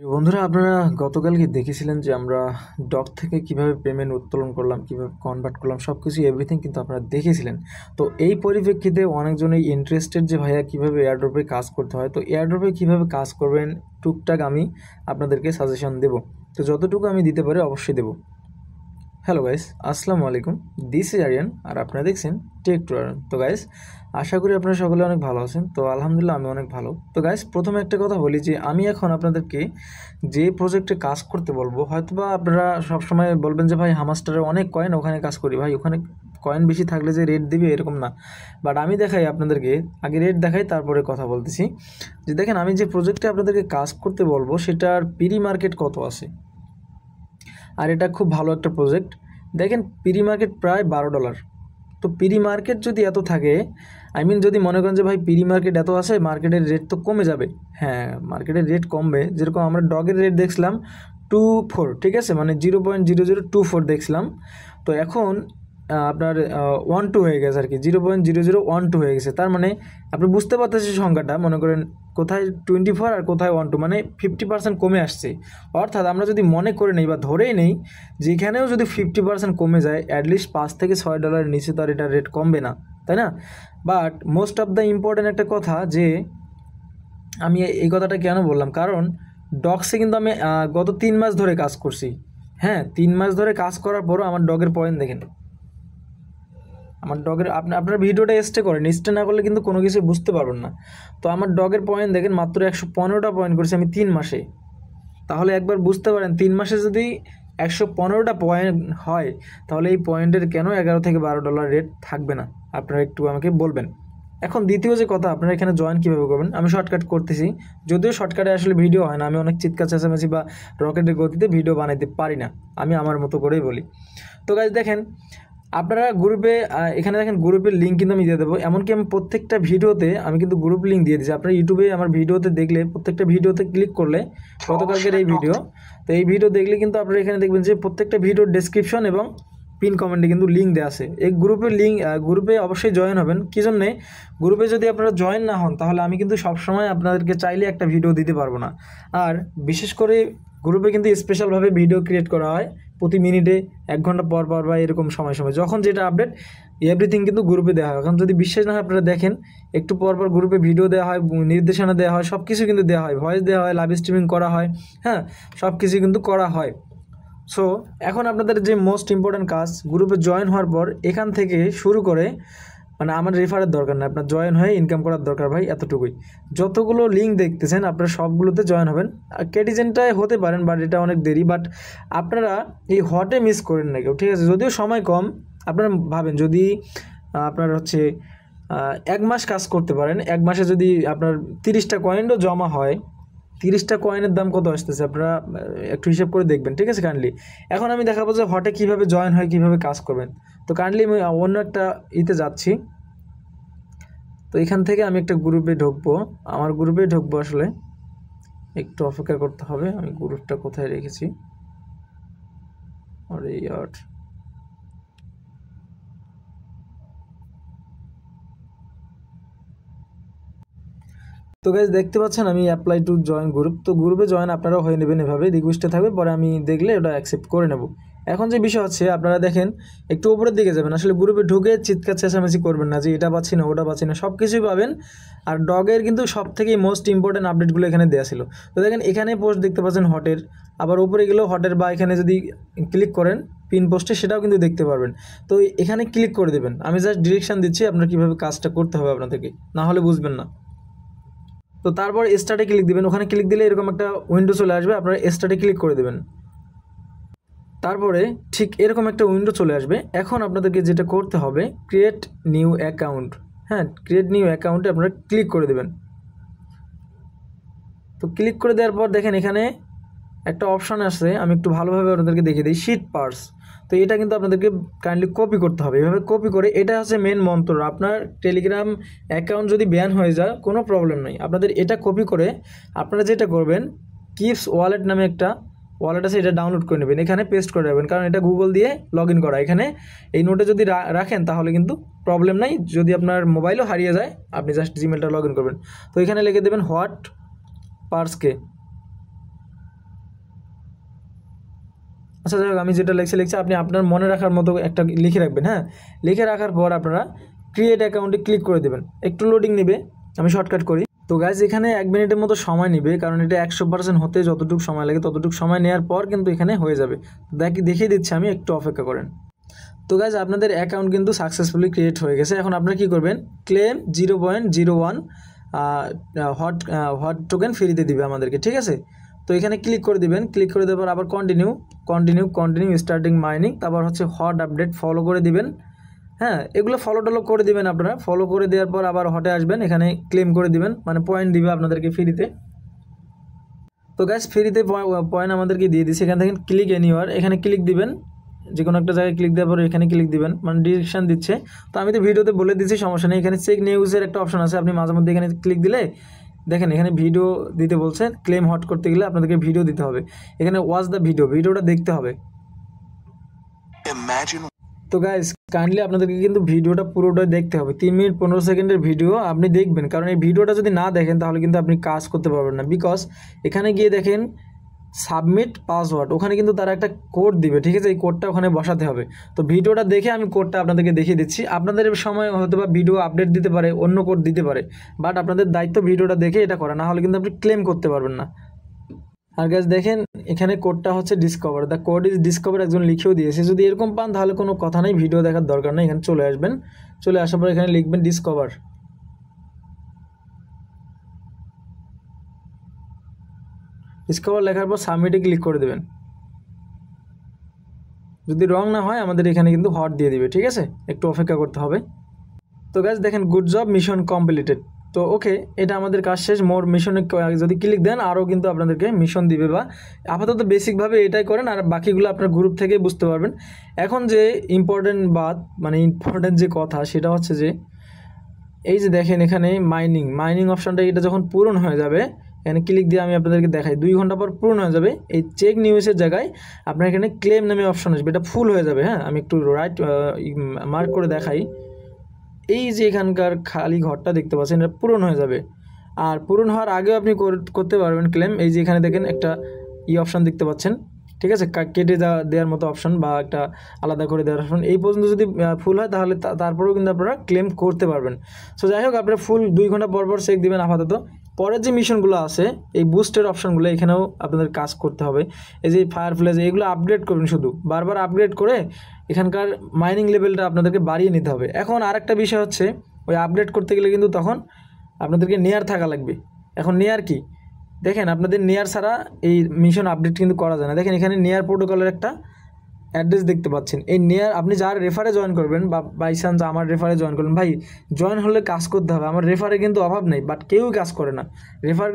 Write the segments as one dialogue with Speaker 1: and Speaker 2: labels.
Speaker 1: বন্ধুরা, আপনারা গতকালকে দেখেছিলেন যে আমরা ডক থেকে কিভাবে পেমেন্ট উত্তোলন করলাম, কিভাবে কনভার্ট করলাম, সব কিছু এভরিথিং কিন্তু আপনারা দেখেছিলেন। তো এই পরিপ্রেক্ষিতে অনেকজনই ইন্টারেস্টেড যে ভাইয়া কীভাবে এয়ারড্রপে কাজ করতে হয়। তো এয়ারড্রপে কীভাবে কাজ করবেন টুকটাক আমি আপনাদেরকে সাজেশন দেব। তো যতটুকু আমি দিতে পারি অবশ্যই দেব। হ্যালো গাইস, আসসালামু আলাইকুম। দিস ইজ আরিয়ান আর আপনারা দেখছেন টেক টু আরিয়ান। তো গাইস, আশা করি আপনারা সকলে অনেক ভালো আছেন। তো আলহামদুলিল্লাহ আমি অনেক ভালো। তো গাইস, প্রথমে একটা কথা বলি যে আমি এখন আপনাদেরকে যে প্রজেক্টে কাজ করতে বলবো, হয়তোবা আপনারা সবসময় বলবেন যে ভাই হামাস্টারে অনেক কয়েন, ওখানে কাজ করি। ভাই ওখানে কয়েন বেশি থাকলে যে রেট দিবে এরকম না। বাট আমি দেখাই আপনাদেরকে, আগে রেট দেখাই তারপরে কথা বলতেছি। যে দেখেন, আমি যে প্রজেক্টে আপনাদেরকে কাজ করতে বলবো সেটার প্রি মার্কেট কত আছে। আর এটা খুব ভালো একটা প্রজেক্ট। দেখেন প্রি মার্কেট প্রায় $12। তো প্রি মার্কেট যদি এত থাকে, যদি মনে করেন যে ভাই প্রি মার্কেট এত আসে, মার্কেটের রেট তো কমে যাবে। হ্যাঁ, মার্কেটের রেট কমবে। যেরকম আমরা ডগের রেট দেখছিলাম 2.4, ঠিক আছে, মানে 0.0024 দেখছিলাম। তো এখন আপনার 1.2 হয়ে গেছে আর কি, 0.0012 হয়ে গেছে। তার মানে আপনি বুঝতে পারতেছেন সংখ্যাটা, মনে করেন কোথায় 24 আর কোথায় 1.2, মানে 50% কমে আসছে। অর্থাৎ আমরা যদি মনে করে নেই বা ধরেই নেই যেখানেও যদি 50% কমে যায়, অ্যাটলিস্ট $5 থেকে $6 নিচে তো আর এটা রেট কমবে না, তাই না? But most of the important একটা কথা, যে আমি এই কথাটা কেন বললাম, কারণ ডগসে কিন্তু আমি গত 3 মাস ধরে কাজ করছি। হ্যাঁ, 3 মাস ধরে কাজ করার পরও আমার ডগের পয়েন্ট দেখেন। আমার ডগের আপনার ভিডিওটা স্টে করেন, স্টে না করলে কিন্তু কোনো কিছু বুঝতে পারবেন না। তো আমার ডগের পয়েন্ট দেখেন, মাত্র 115টা পয়েন্ট করেছি আমি 3 মাসে। তাহলে একবার বুঝতে পারেন, 3 মাসে যদি 115টা পয়েন্ট হয়, তাহলে এই পয়েন্টের কেন $11 থেকে $12 রেট থাকবে না, আপনারা একটু আমাকে বলবেন। এখন দ্বিতীয় যে কথা, আপনারা এখানে জয়েন কীভাবে করবেন, আমি শর্টকাট করতেছি। যদিও শর্টকাটে আসলে ভিডিও হয় না, আমি অনেক চিৎকার চেঁচামেচি বা রকেটের গতিতে ভিডিও বানাইতে পারি না, আমি আমার মতো করেই বলি। তো গাইজ দেখেন, আপনারা গ্রুপে, এখানে দেখেন গ্রুপের লিঙ্ক কিন্তু আমি দিয়ে দেবো। এমনকি আমি প্রত্যেকটা ভিডিওতে আমি কিন্তু গ্রুপ লিঙ্ক দিয়ে দিচ্ছি। আপনারা ইউটিউবে আমার ভিডিওতে দেখলে, প্রত্যেকটা ভিডিওতে ক্লিক করলে, গতকালকের এই ভিডিও, তো এই ভিডিও দেখলে কিন্তু আপনারা এখানে দেখবেন যে প্রত্যেকটা ভিডিওর ডেসক্রিপশন এবং পিন কমেন্টে কিন্তু লিঙ্ক দেওয়া আছে। এই গ্রুপের লিঙ্ক, গ্রুপে অবশ্যই জয়েন হবেন। কী জন্যে? গ্রুপে যদি আপনারা জয়েন না হন, তাহলে আমি কিন্তু সবসময় আপনাদেরকে চাইলে একটা ভিডিও দিতে পারবো না। আর বিশেষ করে গ্রুপে কিন্তু স্পেশালভাবে ভিডিও ক্রিয়েট করা হয়, প্রতি মিনিটে 1 ঘন্টা পর পর বা এরকম সময় সময় যখন যেটা আপডেট, এভরিথিং কিন্তু গ্রুপে দেওয়া হয়। এখন যদি বিশ্বাস না হয়, আপনারা দেখেন, একটু পর পর গ্রুপে ভিডিও দেওয়া হয়, নির্দেশনা দেওয়া হয়, সব কিছু কিন্তু দেওয়া হয়, ভয়েস দেওয়া হয়, লাইভ স্ট্রিমিং করা হয়। হ্যাঁ, সব কিছু কিন্তু করা হয়। সো এখন আপনাদের যে মোস্ট ইম্পর্ট্যান্ট কাজ, গ্রুপে জয়েন হওয়ার পর এখান থেকে শুরু করে, মানে আমার রেফারের দরকার না, আপনার জয়েন হয়ে ইনকাম করার দরকার ভাই, এতটুকুই। যতগুলো লিঙ্ক দেখতেছেন আপনারা সবগুলোতে জয়েন হবেন। ক্যাটিজেনটায় হতে পারেন, বাট এটা অনেক দেরি। বাট আপনারা এই হটে মিস করেন না কেউ, ঠিক আছে? যদিও সময় কম, আপনারা ভাবেন যদি আপনার হচ্ছে 1 মাস কাজ করতে পারেন, 1 মাসে যদি আপনার 30টা কয়েনও জমা হয়, 30টা কয়েনের দাম কত আসতেছে আপনারা একটু হিসাব করে দেখবেন, ঠিক আছে? কাইন্ডলি এখন আমি দেখাবো যে হটে কীভাবে জয়েন হয়, কীভাবে কাজ করবেন। তো কাইন্ডলি আমি অন্য একটা যাচ্ছি। তো এখান থেকে আমি একটা গ্রুপে ঢুকবো, আমার গ্রুপে ঢুকবো। আসলে একটু অপেক্ষা করতে হবে, আমি গ্রুপটা কোথায় রেখেছি। আরে ইয়ার, তো গাইজ দেখতে পাচ্ছেন আমি অ্যাপ্লাই টু জয়েন গ্রুপ। তো গ্রুপে জয়েন আপনারাও হয়ে নেবেন, এভাবে রিকোয়েস্টে থাকবে, পরে আমি দেখলে ওটা অ্যাকসেপ্ট করে নেব। এখন যে বিষয় হচ্ছে, আপনারা দেখেন একটু উপরের দিকে যাবেন। আসলে গ্রুপে ঢুকে চিৎকার চেঁচামেচি করবেন না যে এটা পাচ্ছি না, ওটা পাচ্ছি না, সব কিছুই পাবেন। আর ডগের কিন্তু সব থেকেই মোস্ট ইম্পর্টেন্ট আপডেটগুলো এখানে দেওয়া ছিল। তো দেখেন এখানে পোস্ট দেখতে পাচ্ছেন হটের, আবার উপরে গেলেও হটের, বা এখানে যদি ক্লিক করেন পিন পোস্টে, সেটাও কিন্তু দেখতে পারবেন। তো এখানে ক্লিক করে দেবেন। আমি জাস্ট ডিরেকশান দিচ্ছি আপনার কীভাবে কাজটা করতে হবে আপনাদেরকে, না হলে বুঝবেন না। তো তারপর স্টার্টে ক্লিক দিবেন। ওখানে ক্লিক দিলে এরকম একটা উইন্ডো চলে আসবে, আপনারা স্টার্টে ক্লিক করে দেবেন। তারপরে ঠিক এরকম একটা উইন্ডো চলে আসবে। এখন আপনাদেরকে যেটা করতে হবে, ক্রিয়েট নিউ অ্যাকাউন্ট। হ্যাঁ, ক্রিয়েট নিউ অ্যাকাউন্টে আপনারা ক্লিক করে দেবেন। তো ক্লিক করে দেওয়ার পর দেখেন এখানে একটা অপশান আসছে, আমি একটু ভালোভাবে আপনাদেরকে দেখিয়ে দিই, শিট পার্স। তো এটা কিন্তু আপনাদেরকে কাইন্ডলি কপি করতে হবে। এভাবে কপি করে, এটা হচ্ছে মেন মন্ত্র। আপনার টেলিগ্রাম অ্যাকাউন্ট যদি ব্যান হয়ে যায়, কোনো প্রবলেম নেই, আপনাদের এটা কপি করে আপনারা যেটা করবেন, কিপস ওয়ালেট নামে একটা ওয়ালেট আছে, এটা ডাউনলোড করে নেবেন, এখানে পেস্ট করে রাখবেন, কারণ এটা গুগল দিয়ে লগ ইন করা। এখানে এই নোটে যদি রাখেন তাহলে কিন্তু প্রবলেম নাই। যদি আপনার মোবাইলও হারিয়ে যায়, আপনি জাস্ট জিমেলটা লগ ইন করবেন। তো এখানে লিখে দেবেন হোয়াট পার্সকে। আচ্ছা যাই হোক, আমি যেটা লিখছি আপনি আপনার মনে রাখার মতো একটা লিখে রাখবেন। হ্যাঁ, লিখে রাখার পর আপনারা ক্রিয়েট অ্যাকাউন্টে ক্লিক করে দেবেন। একটু লোডিং নেবে, আমি শর্টকাট করি। তো গাইজ এখানে 1 মিনিটের মতো সময় নেবে, কারণ এটা 100% হতে যতটুকু সময় লাগে ততটুকু সময় নেওয়ার পর কিন্তু এখানে হয়ে যাবে। দেখিয়ে দিচ্ছি আমি, একটু অপেক্ষা করেন। তো গাইজ আপনাদের অ্যাকাউন্ট কিন্তু সাকসেসফুলি ক্রিয়েট হয়ে গেছে। এখন আপনারা কী করবেন, ক্লেম 0.01 হট টোকেন ফ্রিতে দিবে আমাদেরকে, ঠিক আছে। তো এখানে ক্লিক করে দিবেন, ক্লিক করে দেওয়ার পর আবার কন্টিনিউ স্টার্টিং মাইনিং, তারপর হচ্ছে হট আপডেট ফলো করে দিবেন। হ্যাঁ, এগুলো ফলো টলো করে দিবেন আপনারা। ফলো করে দেওয়ার পর আবার হটে আসবেন, এখানে ক্লেম করে দিবেন, মানে পয়েন্ট দিবে আপনাদেরকে ফ্রিতে। তো গাইস ফ্রিতে পয়েন্ট আমাদেরকে দিয়ে দিচ্ছে। এখান থেকে ক্লিক এনিওয়ার, এখানে ক্লিক দিবেন, যে কোনো একটা জায়গায় ক্লিক দেওয়ার পর এখানে ক্লিক দিবেন, মানে ডিরেকশন দিচ্ছে। তো আমি তো ভিডিওতে বলে দিচ্ছি, সমস্যা নেই। এখানে চেক নিউজের একটা অপশন আছে, আপনি মাঝে মধ্যে এখানে ক্লিক দিলে দেখেন এখানে ভিডিও দিতে বলছে। ক্লেম হট করতে গেলে আপনাদেরকে ভিডিও দিতে হবে, এখানে ওয়াচ দ্য ভিডিওটা দেখতে হবে। তো গাইস কাইন্ডলি আপনাদেরকে কিন্তু ভিডিওটা পুরোটাই দেখতে হবে। 3 মিনিট 15 সেকেন্ডের ভিডিও আপনি দেখবেন, কারণ এই ভিডিওটা যদি না দেখেন তাহলে কিন্তু আপনি কাজ করতে পারবেন না। বিকজ এখানে গিয়ে দেখেন সাবমিট পাসওয়ার্ড, ওখানে কিন্তু তারা একটা কোড দিবে, ঠিক আছে। এই কোডটা ওখানে বসাতে হবে। তো ভিডিওটা দেখে আমি কোডটা আপনাদেরকে দেখিয়ে দিচ্ছি। আপনাদের সময় হয়তো বা ভিডিও আপডেট দিতে পারে, অন্য কোড দিতে পারে, বাট আপনাদের দায়িত্ব ভিডিওটা দেখে এটা করা, না হলে কিন্তু আপনি ক্লেম করতে পারবেন না। আর গাইস দেখেন এখানে কোডটা হচ্ছে discover, the code is discover, একজন লিখেও দিয়েছে। যদি এরকম পান তাহলে কোনো কথা নেই, ভিডিও দেখার দরকার নেই। এখানে চলে আসবেন, চলে আসার পর এখানে লিখবেন ডিসকভার। লেখার পর সাবমিটে ক্লিক করে দেবেন। যদি রং না হয় আমাদের এখানে কিন্তু হট দিয়ে দিবে, ঠিক আছে। একটু অপেক্ষা করতে হবে। তো গাইস দেখেন গুড জব, মিশন কমপ্লিটেড। তো ওকে, এটা আমাদের কাজ শেষ। মোর মিশনে যদি ক্লিক দেন আরও কিন্তু আপনাদেরকে মিশন দিবে, বা আপাতত বেসিকভাবে এটাই করেন, আর বাকিগুলো আপনার গ্রুপ থেকে বুঝতে পারবেন। এখন যে ইম্পর্টেন্ট যে কথা সেটা হচ্ছে যে এই যে দেখেন এখানে মাইনিং অপশানটা, এটা যখন পূরণ হয়ে যাবে, এখানে ক্লিক দিয়ে আমি আপনাদেরকে দেখাই, 2 ঘন্টা পর পূরণ হয়ে যাবে। এই চেক নিউজের জায়গায় আপনার এখানে ক্লেম নামে অপশন আসবে, এটা ফুল হয়ে যাবে। হ্যাঁ, আমি একটু মার্ক করে দেখাই। এই যে এখানকার খালি ঘরটা দেখতে পাচ্ছেন, এটা পূরণ হয়ে যাবে। আর পূরণ হওয়ার আগেও আপনি করতে পারবেন ক্লেম। এই যে এখানে দেখেন একটা অপশান দেখতে পাচ্ছেন, ঠিক আছে, কেটে দেওয়ার মতো অপশান, বা একটা আলাদা করে দেওয়ার অপশান। এই পর্যন্ত যদি ফুল হয় তাহলে তারপরেও কিন্তু আপনারা ক্লেম করতে পারবেন। সো যাই হোক, আপনারা ফুল 2 ঘন্টা পর চেক দেবেন আপাতত। পরের যে মিশনগুলো আছে, এই বুস্টের অপশানগুলো, এখানেও আপনাদের কাজ করতে হবে। এই যে ফায়ারফ্লাই, এগুলো আপগ্রেড করবেন, শুধু বারবার আপগ্রেড করে এখানকার মাইনিং লেভেলটা আপনাদেরকে বাড়িয়ে নিতে হবে। এখন আরেকটা বিষয় হচ্ছে, ওই আপগ্রেড করতে গেলে কিন্তু তখন আপনাদেরকে নেয়ার থাকা লাগবে। এখন নেয়ার কি দেখেন, আপনাদের নেয়ার ছাড়া এই মিশন আপডেট কিন্তু করা যায় না। দেখেন এখানে নেয়ার প্রোটোকলের একটা অ্যাড্রেস দেখতে পাচ্ছেন। এই নেয়ার আপনি যার রেফারে জয়েন করবেন, বা বাই চান্স আমার রেফারে জয়েন করবেন, ভাই জয়েন হলে কাজ করতে হবে। আমার রেফারে কিন্তু অভাব নেই, বাট কেউই কাজ করে না। রেফার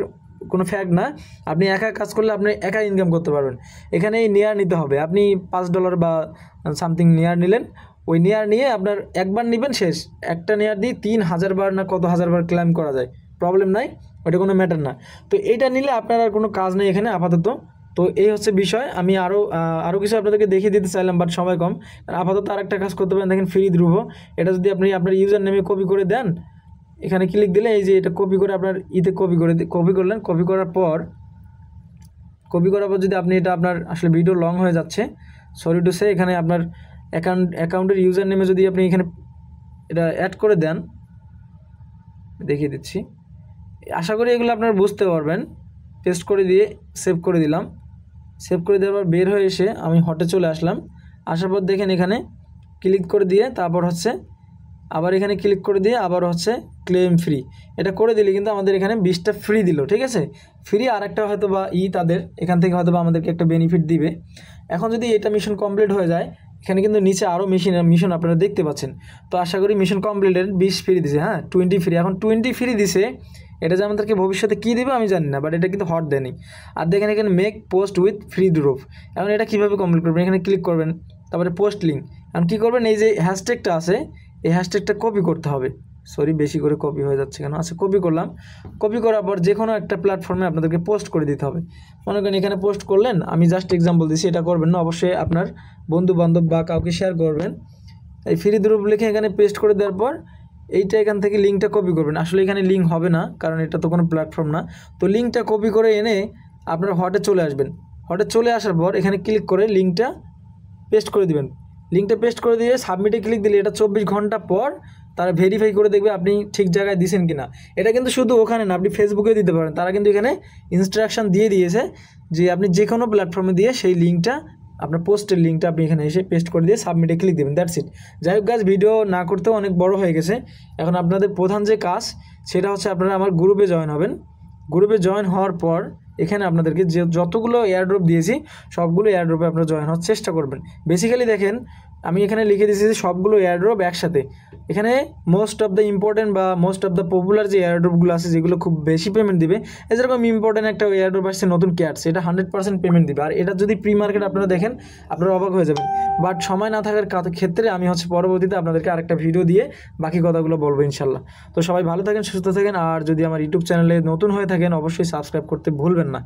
Speaker 1: কোনো ফ্যাক্ট না, আপনি একা কাজ করলে আপনি একা ইনকাম করতে পারবেন। এখানে এই নেয়ার নিতে হবে। আপনি $5 বা সামথিং নেয়ার নিলেন, ওই নেয়ার নিয়ে আপনার একবার নেবেন, শেষ। একটা নেয়ার দিয়ে 3000 বার না কত হাজার বার ক্লেম করা যায়, প্রবলেম নাই, ওটা কোনো ম্যাটার না। তো এইটা নিলে আপনার আর কোনো কাজ নেই এখানে আপাতত। তো এই হচ্ছে বিষয়। আমি আরও কিছু আপনাদেরকে দেখিয়ে দিতে চাইলাম, বাট সময় কম। আপাতত আরেকটা কাজ করতে পারেন, দেখেন ফ্রি ধ্রুব। এটা যদি আপনি আপনার ইউজার নেমে কপি করে দেন, এখানে ক্লিক দিলে এই যে এটা কপি করে আপনার কপি করলেন। কপি করার পর যদি আপনি এটা, আপনার আসলে ভিডিও লং হয়ে যাচ্ছে, সরি টু সে, এখানে আপনার অ্যাকাউন্টের ইউজার নেমে যদি আপনি এখানে এটা অ্যাড করে দেন, দেখিয়ে দিচ্ছি। আশা করি এগুলো আপনারা বুঝতে পারবেন। পেস্ট করে দিয়ে সেভ করে দিলাম। সেভ করে দেওয়ার পর বের হয়ে এসে আমি হটে চলে আসলাম। আসার পর দেখেন এখানে ক্লিক করে দিয়ে তারপর হচ্ছে আবার এখানে ক্লিক করে দিয়ে আবার হচ্ছে ক্লেম ফ্রি, এটা করে দিলে কিন্তু আমাদের এখানে 20টা ফ্রি দিল, ঠিক আছে। ফ্রি আরেকটা হয়তো বা তাদের এখান থেকে হয়তো বা আমাদেরকে একটা বেনিফিট দিবে। এখন যদি এটা মিশন কমপ্লিট হয়ে যায়, এখানে কিন্তু নিচে আরও মিশন আপনারা দেখতে পাচ্ছেন। তো আশা করি মিশন কমপ্লিটেড, 20 ফ্রি দিছে। হ্যাঁ, 20 ফ্রি। এখন 20 ফ্রি দিছে, এটা যে আমাদেরকে ভবিষ্যতে কী দেবে আমি জানি না, বাট এটা কিন্তু হট দেয়নি। আর দেখেন এখানে make post with free drop. এখন এটা কীভাবে কমপ্লিট করবেন, এখানে ক্লিক করবেন, তারপরে পোস্ট লিঙ্ক। এখন কী করবেন, এই যে হ্যাশট্যাগটা আছে, এই হ্যাশট্যাগটা কপি করতে হবে। সরি, বেশি করে কপি হয়ে যাচ্ছে কেন। আচ্ছা, কপি করলাম। কপি করার পর যে কোনো একটা প্ল্যাটফর্মে আপনাদেরকে পোস্ট করে দিতে হবে। মনে করেন এখানে পোস্ট করলেন, আমি জাস্ট এক্সাম্পল দিচ্ছি, এটা করবেন না, অবশ্যই আপনার বন্ধু-বান্ধব বা কাউকে শেয়ার করবেন। এই ফ্রি ড্রপ লিখে এখানে পেস্ট করে দেওয়ার পর এইটা এখান থেকে লিঙ্কটা কপি করবেন। আসলে এখানে লিঙ্ক হবে না, কারণ এটা তো কোনো প্ল্যাটফর্ম না। তো লিঙ্কটা কপি করে এনে আপনারা হটে চলে আসবেন। হঠাৎ চলে আসার পর এখানে ক্লিক করে লিঙ্কটা পেস্ট করে দিবেন। লিঙ্কটা পেস্ট করে দিয়ে সাবমিটে ক্লিক দিলে এটা 24 ঘন্টা পর তারা ভেরিফাই করে দেখবে আপনি ঠিক জায়গায় দিয়েছেন কিনা। এটা কিন্তু শুধু ওখানে না, আপনি ফেসবুকে দিতে পারেন। তারা কিন্তু এখানে ইনস্ট্রাকশন দিয়ে দিয়েছে যে আপনি যে কোনো প্ল্যাটফর্মে দিয়ে সেই লিঙ্কটা, আপনার পোস্টের লিঙ্কটা আপনি এখানে এসে পেস্ট করে দিয়ে সাবমিটে ক্লিক দেবেন, দ্যাটস ইট। যাই হোক গাইস, ভিডিও না করতেও অনেক বড় হয়ে গেছে। এখন আপনাদের প্রধান যে কাজ সেটা হচ্ছে আপনারা আমার গ্রুপে জয়েন হবেন। গ্রুপে জয়েন হওয়ার পর এখানে আপনাদেরকে যে যতগুলো এয়ারড্রপ দিয়েছি সবগুলো এয়ারড্রপে আপনারা জয়েন হওয়ার চেষ্টা করবেন। বেসিক্যালি দেখেন আমি এখানে লিখে দিয়েছি যে সবগুলো এয়ারড্রপ একসাথে। এখানে মোস্ট অফ দ্য ইম্পর্টেন্ট বা মোস্ট অফ দ্য পপুলার যে এয়ারড্রপগুলো আছে যেগুলো খুব বেশি পেমেন্ট দিবে, যেরকম ইম্পর্টেন্ট একটা এয়ারড্রপ আসছে নতুন ক্যাটস, এটা 100% পেমেন্ট দিবে। আর এটা যদি প্রি মার্কেট আপনারা দেখেন আপনারা অবাক হয়ে যাবেন। বাট সময় না থাকার ক্ষেত্রে আমি হচ্ছে পরবর্তীতে আপনাদেরকে আরেকটা ভিডিও দিয়ে বাকি কথাগুলো বলবো ইনশাল্লাহ। তো সবাই ভালো থাকেন, সুস্থ থাকেন। আর যদি আমার ইউটিউব চ্যানেলে নতুন হয়ে থাকেন অবশ্যই সাবস্ক্রাইব করতে ভুলবেন না।